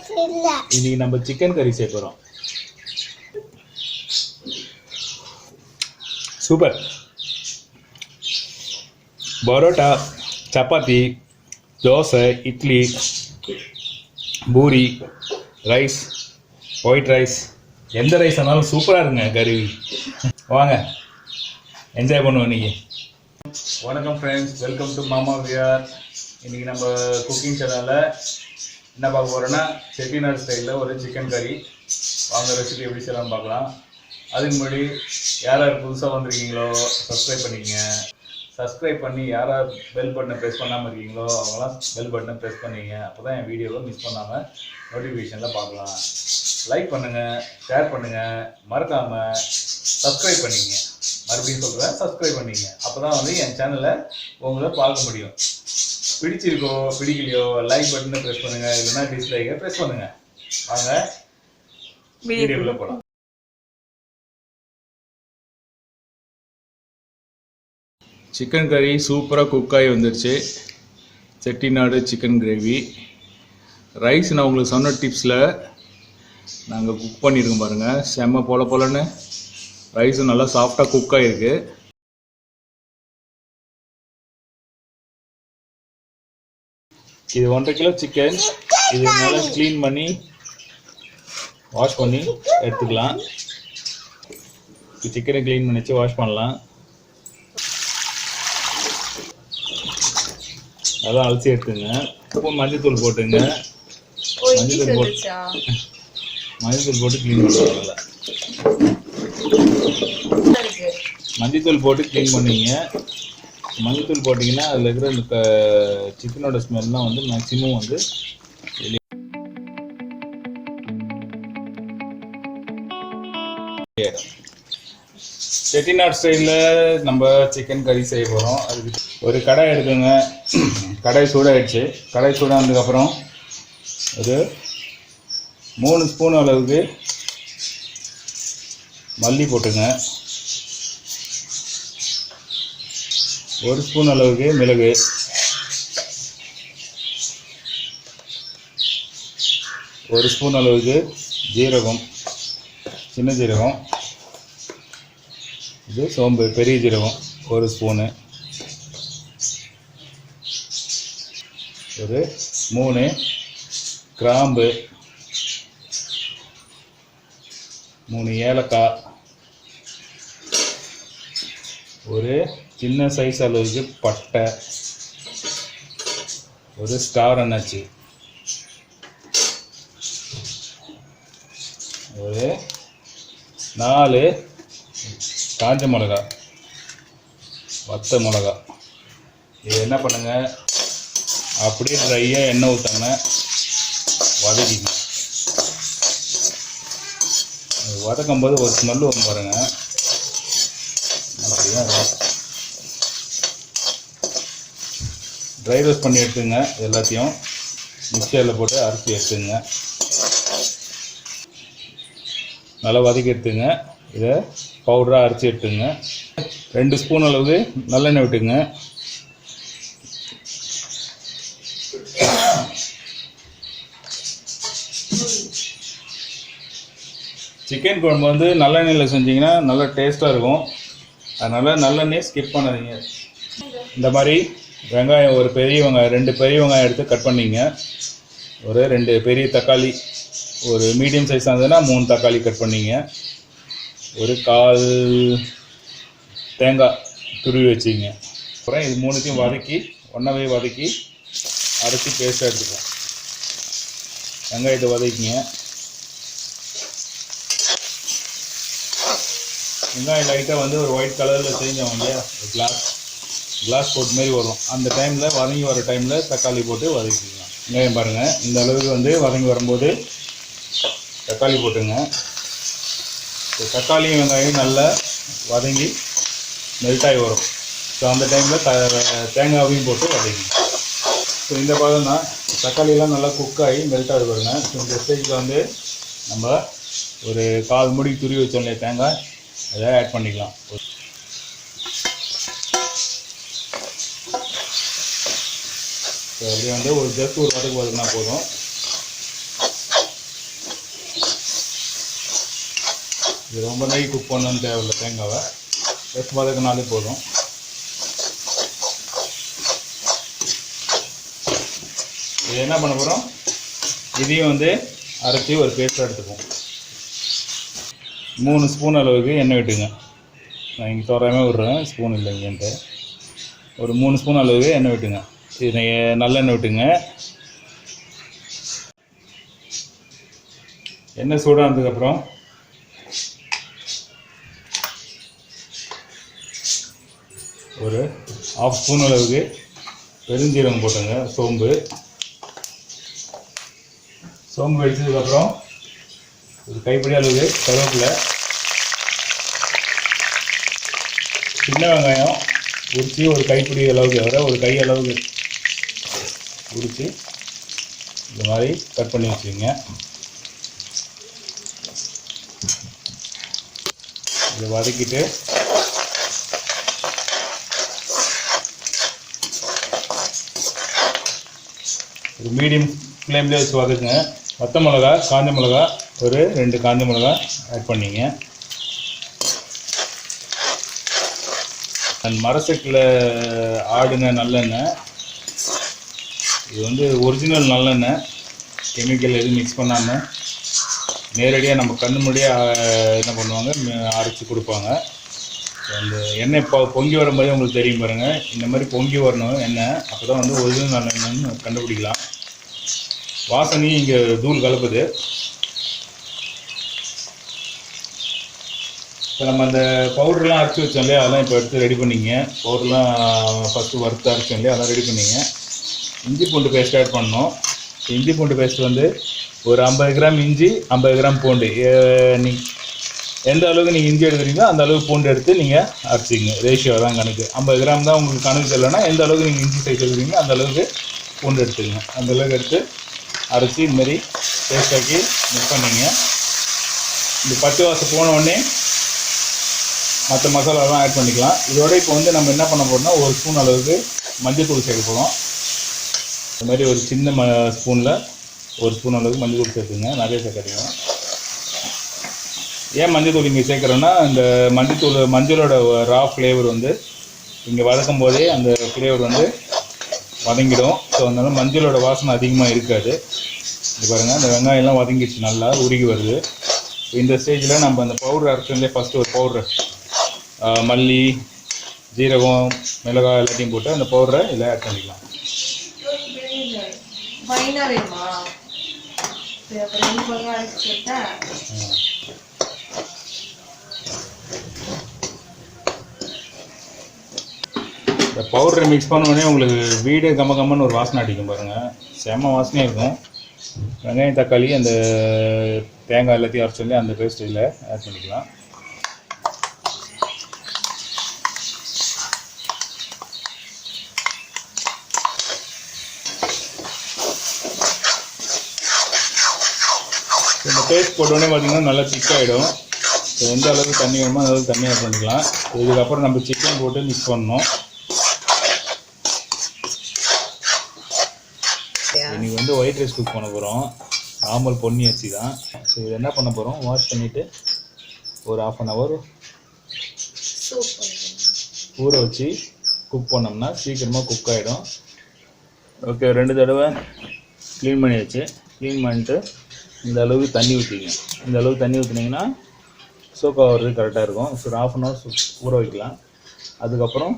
இன்னைக்கு நம்ம சிக்கன் கறி செய்ய போறோம். Super. Parotta, chapati, dosa, idli, puri, rice, white rice, எந்த ரைஸ் ஆனாலும் சூப்பராக இருங்க கறி. வாங்க என்ஜாய் பண்ணுவோம் இன்னைக்கு. வணக்கம் ஃப்ரெண்ட்ஸ், வெல்கம் டு மாமா விஆர். இன்னைக்கு நம்ம குக்கிங் சேனலில் என்ன பார்க்க போகிறோன்னா செட்டிநாடு ஸ்டைலில் ஒரு சிக்கன் கறி. வாங்க ரெசிபி எப்படி செய்யலாம்னு பார்க்கலாம். அதுக்கு முன்னாடி யார் யார் புதுசாக வந்திருக்கீங்களோ சப்ஸ்கிரைப் பண்ணிக்கங்க. சப்ஸ்கிரைப் பண்ணி யார் யார் பெல் பட்டனை ப்ரெஸ் பண்ணாமல் இருக்கீங்களோ அவங்களாம் பெல் பட்டனை ப்ரெஸ் பண்ணிங்க. அப்போ தான் என் வீடியோவை மிஸ் பண்ணாமல் நோட்டிஃபிகேஷனில் பார்க்கலாம். லைக் பண்ணுங்கள், ஷேர் பண்ணுங்கள், மறக்காமல் சப்ஸ்கிரைப் பண்ணிக்கங்க. மறுபடியும் சொல்கிறேன், சப்ஸ்கிரைப் பண்ணிக்கங்க. அப்போ தான் வந்து என் சேனலை உங்களை பார்க்க முடியும். பிடிச்சிருக்கோ பிடிக்கலையோ லைக் பட்டனை ப்ரெஸ் பண்ணுங்கள், இல்லைன்னா டிஸ்லைக்கை ப்ரெஸ் பண்ணுங்கள். வாங்க வீடியோக்குள்ளே போகலாம். சிக்கன் கறி சூப்பராக குக்காகி வந்துடுச்சு. செட்டிநாடு சிக்கன் கிரேவி ரைஸ் நான் உங்களுக்கு சொன்ன டிப்ஸில் நாங்கள் குக் பண்ணியிருக்கோம் பாருங்கள். செம்ம போலன்னு ரைஸும் நல்லா சாஃப்டாக குக் ஆகிருக்கு. இது 1.5 கிலோ சிக்கன். இது நல்லா க்ளீன் பண்ணி வாஷ் பண்ணி எடுத்துக்கலாம். சிக்கனை க்ளீன் பண்ணி வச்சு வாஷ் பண்ணலாம். அதான் அலசி எடுத்துங்க. இப்போ மஞ்சத்தூள் போட்டுங்க. மஞ்சத்தூள் போட்டு க்ளீன் பண்ணுவாங்க. மஞ்சத்தூள் போட்டு க்ளீன் பண்ணிங்க. மஞ்சத்தூள் போட்டிங்கன்னா அதில் இருக்கிற இந்த சிக்கனோட ஸ்மெல்லாம் வந்து மேக்ஸிமம் வந்து செட்டிநாடு ஸ்டைலில் நம்ம சிக்கன் கறி செய்ய போகிறோம். அதுக்கு ஒரு கடாய் எடுத்துங்க. கடாய் சூடாகிடுச்சு. கடாய் சூடானதுக்கப்புறம் ஒரு 3 ஸ்பூன் அளவுக்கு மல்லி போட்டுங்க. 1 ஸ்பூன் அளவுக்கு மிளகு, 1 ஸ்பூன் அளவுக்கு ஜீரகம், சின்ன ஜீரகம், இது சோம்பு பெரிய ஜீரகம் 1 ஸ்பூனு, ஒரு 3 கிராம்பு, 3 ஏலக்காய், ஒரு சின்ன சைஸ் அளவுக்கு பட்டை, ஒரு ஸ்டார் அன்னாச்சி, ஒரு 4 காஞ்ச மிளகா, வத்த மிளகா. இது என்ன பண்ணுங்க, அப்படியே ட்ரையாக எண்ணெய் ஊற்றாம வதக்கிங்க. வதக்கும் போது ஒரு ஸ்மெல்லு வரும் பாருங்க. அப்படியா ட்ரை ரோஸ்ட் பண்ணி எடுத்துங்க. எல்லாத்தையும் மிக்சரில் போட்டு அரைச்சி எடுத்துங்க. நல்லா வதக்கி எடுத்துங்க. இதை பவுடராக அரைச்சி எடுத்துங்க. 2 ஸ்பூன் அளவுக்கு நல்லெண்ணெய் விட்டுங்க. சிக்கன் குழம்பு வந்து நல்லெண்ணெயில் செஞ்சிங்கன்னா நல்லா டேஸ்ட்டாக இருக்கும். அதனால் நல்லெண்ணெய் ஸ்கிப் பண்ணாதீங்க. இந்த மாதிரி வெங்காயம், ஒரு பெரிய வெங்காயம், 2 பெரிய வெங்காயம் எடுத்து கட் பண்ணிங்க. ஒரு 2 பெரிய தக்காளி, ஒரு மீடியம் சைஸ் இருந்ததுன்னா 3 தக்காளி கட் பண்ணிங்க. ஒரு 1/4 தேங்காய் துருவி வச்சுங்க. அப்புறம் இது 3த்தையும் வதக்கி ஒன்றாவே வதக்கி அரைச்சி பேஸ்ட்டாக எடுத்துக்கலாம். வெங்காயத்தை வதக்கிங்க. வெங்காயம் லைட்டாக வந்து ஒரு ஒயிட் கலரில் செஞ்சோம் இல்லையா, கிளாஸ் போட் மாரி வரும். அந்த டைமில் வதங்கி வர டைமில் தக்காளி போட்டு வதக்கிக்கலாம். வெங்காயம் பாருங்கள், இந்த அளவுக்கு வந்து வதங்கி வரும்போது தக்காளி போட்டுங்க. தக்காளியும் வெங்காயம் நல்லா வதங்கி மெல்ட்டாகி வரும். ஸோ அந்த டைமில் தேங்காவையும் போட்டு வதக்கி. ஸோ இந்த பாகம் தான் தக்காளியெல்லாம் நல்லா குக்காகி மெல்ட்டாகி வருங்க. ஸோ இந்த ஸ்டேஜில் வந்து நம்ம ஒரு 1/4 மூடி துருவி வச்சோம் இல்லையா தேங்காய், அதை ஆட் பண்ணிக்கலாம். ஸோ அப்படியே வந்து ஒரு ஜஸ்ட் ஒரு வதக்கு வதக்குனா போதும். இது ரொம்ப நெய் குக் பண்ணணும்னு தேவையில்லை, தேங்காவை ஜஸ்ட் வதக்கினாலே போதும். இது என்ன பண்ண போகிறோம், இதையும் வந்து அரைச்சி ஒரு பேஸ்ட்டாக எடுத்துப்போம். 3 ஸ்பூன் அளவுக்கு எண்ணெய் விட்டுங்க. நான் இங்கே தோராயமாக விடுறேன், ஸ்பூன் இல்லைங்கன்ட்டு. ஒரு 3 ஸ்பூன் அளவுக்கு எண்ணெய் விட்டுங்க. இது நல்லெண்ணெய் விட்டுங்க. எண்ணெய் சூடானதுக்கப்புறம் ஒரு 1/2 ஸ்பூன் அளவுக்கு பெருஞ்சீரகம் போட்டுங்க. சோம்பு வெடிச்சதுக்கப்புறம் ஒரு கைப்பிடி அளவுக்கு கருவேப்பிலை, சின்ன வெங்காயம் உரித்து ஒரு கைப்பிடி அளவுக்கு ஒரு கை அளவுக்கு உரித்து இந்த மாதிரி கட் பண்ணி வச்சுக்கோங்க. இதை வதக்கிட்டு ஒரு மீடியம் ஃப்ளேம்லேயே வச்சு வதக்குங்க. வத்த மிளகா, காஞ்ச மிளகா, ஒரு 2 காஞ்ச மிளகா ஆட் பண்ணிங்க. மரச்செக்கில் ஆடின நல்லெண்ணெய், இது வந்து ஒரிஜினல் நல்லெண்ணெய், கெமிக்கல் எதுவும் மிக்ஸ் பண்ணாமல் நேரடியாக நம்ம கண்ணு முன்னாடியே என்ன பண்ணுவாங்க, அரைச்சி கொடுப்பாங்க. அந்த எண்ணெய் பொங்கி வரும்போதே உங்களுக்கு தெரியும் பாருங்கள், இந்த மாதிரி பொங்கி வரணும் எண்ணெய், அப்போ தான் வந்து ஒரிஜினல் நல்லெண்ணெய்னு கண்டுபிடிக்கலாம். வாசனையும் இங்கே தூள் கலப்புது. இப்போ நம்ம அந்த பவுடர்லாம் அரைச்சி வச்சோம் இல்லையா, அதெல்லாம் இப்போ எடுத்து ரெடி பண்ணிங்க. பவுடர்லாம் ஃபஸ்ட்டு வறுத்து அரைச்சோம் இல்லையா, அதெல்லாம் ரெடி பண்ணிங்க. இஞ்சி பூண்டு பேஸ்ட் ஆட் பண்ணோம். இஞ்சி பூண்டு பேஸ்ட் வந்து ஒரு 50 கிராம் இஞ்சி, 50 கிராம் பூண்டு. எந்த அளவுக்கு நீங்கள் இஞ்சி எடுக்கிறீங்களோ அந்த அளவுக்கு பூண்டு எடுத்து நீங்கள் அரைச்சிங்க. ரேஷியோ தான் கணக்கு. 50 கிராம் தான் உங்களுக்கு கணக்கு தெரியலன்னா, எந்த அளவுக்கு நீங்கள் இஞ்சி சைஸ் எடுக்கிறீங்களோ அந்த அளவுக்கு பூண்டு எடுத்துக்கங்க. அந்த அளவுக்கு எடுத்து அரைச்சி இதுமாரி பேஸ்டாக்கி மிக்ஸ் பண்ணிங்க. இந்த பச்சை வாசம் போன உடனே மற்ற மசாலாலாம் ஆட் பண்ணிக்கலாம். இதோட இப்போ வந்து நம்ம என்ன பண்ண போகிறோம்னா, 1 ஸ்பூன் அளவுக்கு மஞ்சள் தூள் சேர்க்க போகிறோம். இந்த மாதிரி ஒரு சின்ன ஸ்பூனில் 1 ஸ்பூன் அளவுக்கு மஞ்சள் தூள் சேர்த்துங்க. நிறைய சேர்க்காதீங்க. ஏன் மஞ்சள் தூள் இங்கே சேர்க்குறோன்னா, இந்த மஞ்சளோட ரா ஃப்ளேவர் வந்து இங்கே வதக்கும் போதே அந்த ஃப்ளேவர் வந்து வதங்கிடும். ஸோ அதனால மஞ்சளோட வாசனை அதிகமாக இருக்காது. இது பாருங்கள், இந்த வெங்காயம்லாம் வதங்கிடுச்சு, நல்லா உருகி வருது. இந்த ஸ்டேஜில் நம்ம அந்த பவுடர் அரைச்சோம்லே ஃபஸ்ட்டு ஒரு பவுடர், மல்லி, ஜீரகம், மிளகாய் எல்லாத்தையும் போட்டு அந்த பவுடரை இதில் ஆட் பண்ணிக்கலாம். இந்த பவுடரை மிக்ஸ் பண்ணோடனே உங்களுக்கு வீடு கம்மன்னு ஒரு வாசனை அடிக்கும் பாருங்கள், செம்ம வாசனையாக இருக்கும். வெங்காயம், தக்காளி, அந்த தேங்காய் எல்லாத்தையும் அரைச்சி சொல்லி அந்த பேஸ்ட் இதில் ஆட் பண்ணிக்கலாம். இந்த பேஸ்ட் போட்டோடனே பார்த்திங்கன்னா நல்லா திக்காகிடும். எந்த அளவுக்கு தண்ணி வேணுமோ அந்த அளவுக்கு தண்ணி ஆட் பண்ணிக்கலாம். இதுக்கப்புறம் நம்ம சிக்கன் போட்டு மிக்ஸ் பண்ணணும். இன்றைக்கி வந்து ஒயிட் ரைஸ் குக் பண்ண போகிறோம். நார்மல் பொன்னி அரிசி தான். ஸோ இது என்ன பண்ண போகிறோம், வாஷ் பண்ணிவிட்டு ஒரு 1/2 hour ஊற வச்சு குக் பண்ணோம்னா சீக்கிரமாக குக் ஆகிடும். ஓகே, 2 தடவை க்ளீன் பண்ணியாச்சு. க்ளீன் பண்ணிட்டு இந்த அளவுக்கு தண்ணி ஊற்றிங்க. இந்த அளவுக்கு தண்ணி ஊற்றினீங்கன்னா சோக் ஆகிறது கரெக்டாக இருக்கும். ஸோ 1/2 hour ஊற வைக்கலாம். அதுக்கப்புறம்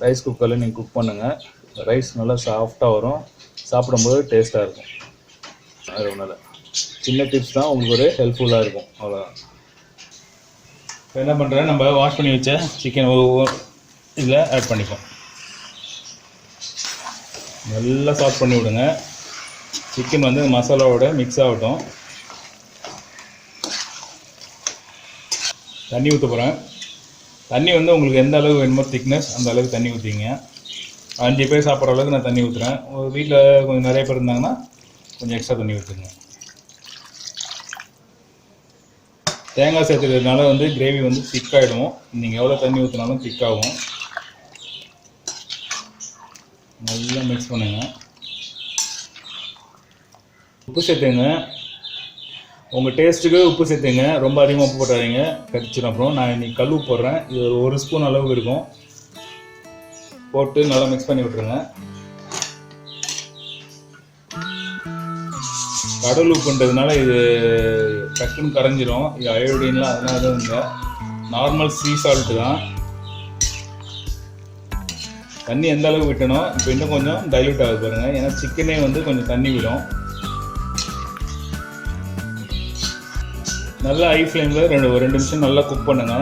ரைஸ் குக்கரில் நீங்கள் குக் பண்ணுங்கள். ரைஸ் நல்லா சாஃப்டாக வரும், சாப்பிடும்போது டேஸ்ட்டாக இருக்கும். அது ஒன்றும் சின்ன டிப்ஸ் தான், உங்களுக்கு ஒரு ஹெல்ப்ஃபுல்லாக இருக்கும், அவ்வளோதான். இப்போ என்ன பண்ணுறேன், நம்ம வாஷ் பண்ணி வச்ச சிக்கன் இதில் ஆட் பண்ணிப்போம். நல்லா சாஃப்ட் பண்ணி விடுங்க. சிக்கன் வந்து மசாலாவோட மிக்ஸ் ஆகட்டும். தண்ணி ஊற்ற போகிறேன். தண்ணி வந்து உங்களுக்கு எந்த அளவுக்கு வேணுமோ திக்னஸ் அந்த அளவுக்கு தண்ணி ஊற்றிங்க. 5 பேர் சாப்பிட்ற அளவுக்கு நான் தண்ணி ஊற்றுறேன். வீட்டில் கொஞ்சம் நிறைய பேர் இருந்தாங்கன்னா கொஞ்சம் எக்ஸ்ட்ரா தண்ணி ஊற்றுங்க. தேங்காய் சேர்த்துக்கிறதுனால வந்து கிரேவி வந்து திக்காகிடும். நீங்கள் எவ்வளோ தண்ணி ஊற்றினாலும் திக்காகும். நல்லா மிக்ஸ் பண்ணுங்கள். உப்பு சேர்த்துங்க. உங்கள் டேஸ்ட்டுக்கு உப்பு சேர்த்துங்க, ரொம்ப அதிகமாக உப்பு போட்டாதீங்க, கடிச்சிடும். அப்புறம் நான் இன்னைக்கு கல் உப்பு போடுறேன், இது ஒரு ஸ்பூன் அளவுக்கு இருக்கும். போட்டு நல்லா மிக்ஸ் பண்ணி விட்ருங்க. கடல் உப்புன்றதுனால இது டக்குன்னு கரைஞ்சிரும். இது அயோடின்லாம் அதெல்லாம் எதுவும் இல்லை, நார்மல் சீ சால்ட்டு தான். தண்ணி எந்த அளவுக்கு விட்டணும், இப்போ இன்னும் கொஞ்சம் டைல்யூட் ஆகுது பாருங்கள், ஏன்னா சிக்கனே வந்து கொஞ்சம் தண்ணி விடும். நல்லா ஹை ஃப்ளேமில் ரெண்டு நிமிஷம் நல்லா குக் பண்ணுங்க.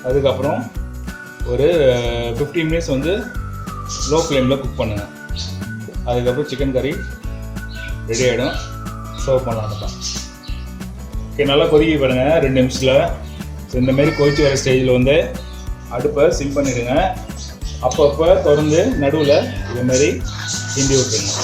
அதுக்கப்புறம் ஒரு 15 மினிட்ஸ் வந்து லோ ஃப்ளேமில் குக் பண்ணுங்கள். அதுக்கப்புறம் சிக்கன் கறி ரெடி ஆகிடும், சர்வ் பண்ணலாம் தான். ஓகே, நல்லா கொதிக்க பாருங்கள் 2 நிமிஷத்தில். ஸோ இந்தமாரி கொதிச்சு வர ஸ்டேஜில் வந்து அடுப்பை சிம் பண்ணிவிடுங்க. அப்பப்போ தொடர்ந்து நடுவில் இதேமாரி கிண்டி விட்டுருங்க,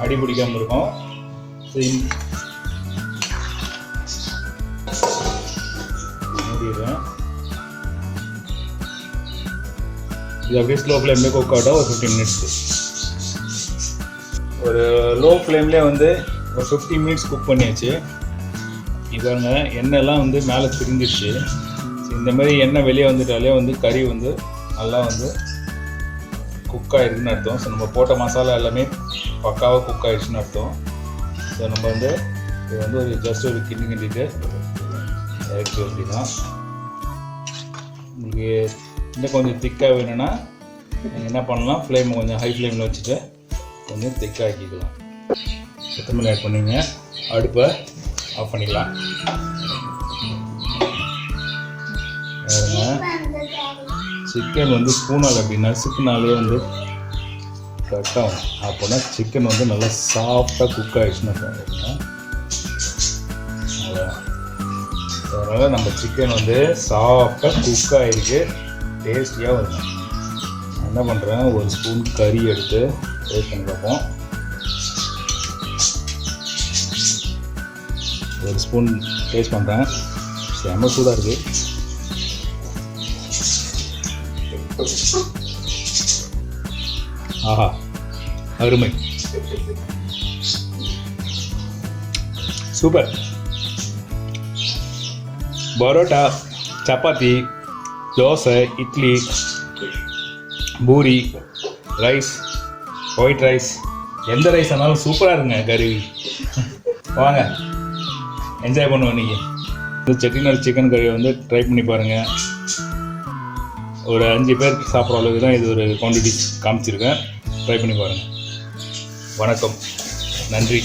அடி பிடிக்காமல் இருக்கும். மூடிடுறேன். இது அப்படியே ஸ்லோ ஃப்ளேம்லேயே குக் ஆகிட்டோம் ஒரு 15 மினிட்ஸ்க்கு. ஒரு லோ ஃப்ளேம்லேயே வந்து ஒரு 15 மினிட்ஸ் குக் பண்ணியாச்சு. இவங்க எண்ணெய்லாம் வந்து மேலே பிரிஞ்சிடுச்சு. இந்த மாதிரி எண்ணெய் வெளியே வந்துட்டாலே வந்து கறி வந்து நல்லா வந்து குக் ஆகிருக்குன்னு அர்த்தம். ஸோ நம்ம போட்ட மசாலா எல்லாமே பக்காவாக குக் ஆகிடுச்சுன்னு அர்த்தம். ஸோ நம்ம வந்து இது வந்து ஒரு ஜஸ்ட் ஒரு கிண்டிட்டு இறக்கி அப்படிதான். உங்களுக்கு இன்னும் கொஞ்சம் திக்காக வேணும்னா நீங்கள் என்ன பண்ணலாம், ஃப்ளேம் கொஞ்சம் ஹை ஃப்ளேமில் வச்சுட்டு கொஞ்சம் திக்காக ஆக்கிக்கலாம். கொத்தமல்லி ஆட் பண்ணிங்க, அடுப்பை ஆஃப் பண்ணிக்கலாம். சிக்கன் வந்து ஸ்பூனால் அப்படி நசுக்குனாலே வந்து கட் ஆகும். அப்போனா சிக்கன் வந்து நல்லா சாஃப்டாக குக் ஆகிடுச்சுன்னு சொல்லுங்கள். அதனால் நம்ம சிக்கன் வந்து சாஃப்டாக குக் ஆகிருக்கு, டேஸ்டியாக இருக்கும். என்ன பண்ணுறேன், ஒரு ஸ்பூன் கறி எடுத்து டேஸ்ட் பண்ணி பார்ப்போம். ஒரு ஸ்பூன் டேஸ்ட் பண்ணுறேன், செம்ம சூடாக இருக்குது. ஆஹா, அருமை, super. Parotta, chapati, dosa, idli, puri, rice, white rice, எந்த ரைஸ் ஆனாலும் சூப்பராக இருங்க கறி. வாங்க என்ஜாய் பண்ணுவோம். நீங்கள் இந்த செட்டிநாடு சிக்கன் கறியை வந்து ட்ரை பண்ணி பாருங்கள். ஒரு 5 பேர் சாப்பிட்ற அளவுக்கு தான் இது ஒரு குவான்டிட்டி காமிச்சிருக்கேன். ட்ரை பண்ணி பாருங்கள். வணக்கம், நன்றி.